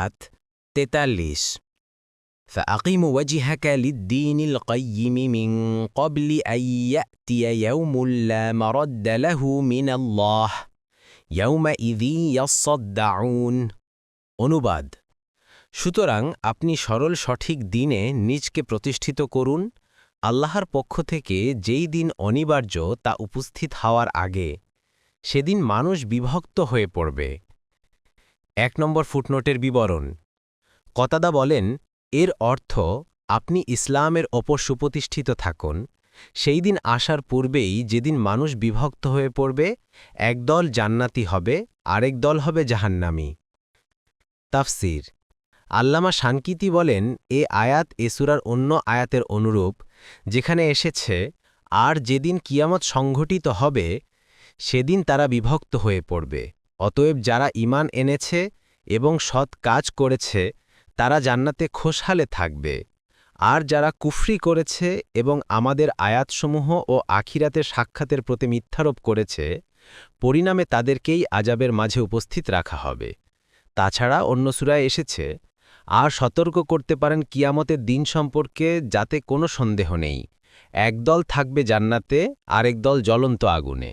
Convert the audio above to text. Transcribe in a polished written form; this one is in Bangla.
আয়াত ৪৩ فأقم وجهك للدين القيم من قبل أن يأتي يوم لا مرد له من الله يومئذ يصدعون অনুবাদ সুতরাং আপনি সরল সঠিক দিনে নিজকে প্রতিষ্ঠিত করুন আল্লাহর পক্ষ থেকে যেই দিন অনিবার্য তা উপস্থিত হওয়ার আগে সেদিন মানুষ বিভক্ত হয়ে পড়বে ১ নম্বর ফুটনোটের বিবরণ কতাদা বলেন এর অর্থ আপনি ইসলামের ওপর সুপ্রতিষ্ঠিত থাকুন সেই দিন আসার পূর্বেই যেদিন মানুষ বিভক্ত হয়ে পড়বে একদল জান্নাতি হবে আরেক দল হবে জাহান্নামী তাফসির আল্লামা শানকিতি বলেন এ আয়াত এ সূরার অন্য আয়াতের অনুরূপ যেখানে এসেছে আর যেদিন কিয়ামত সংঘটিত হবে সেদিন তারা বিভক্ত হয়ে পড়বে অতএব যারা ঈমান এনেছে এবং সৎ কাজ করেছে তারা জান্নাতে খোশহালে থাকবে আর যারা কুফরি করেছে এবং আমাদের আয়াতসমূহ ও আখিরাতের সাক্ষাতের প্রতি মিথ্যারোপ করেছে পরিণামে তাদেরকেই আযাবের মাঝে উপস্থিত রাখা হবে তাছাড়া অন্য সূরায় এসেছে আর সতর্ক করতে পারেন কিয়ামতের দিন সম্পর্কে যাতে কোনো সন্দেহ নেই একদল থাকবে জান্নাতে আরেক দল জ্বলন্ত আগুনে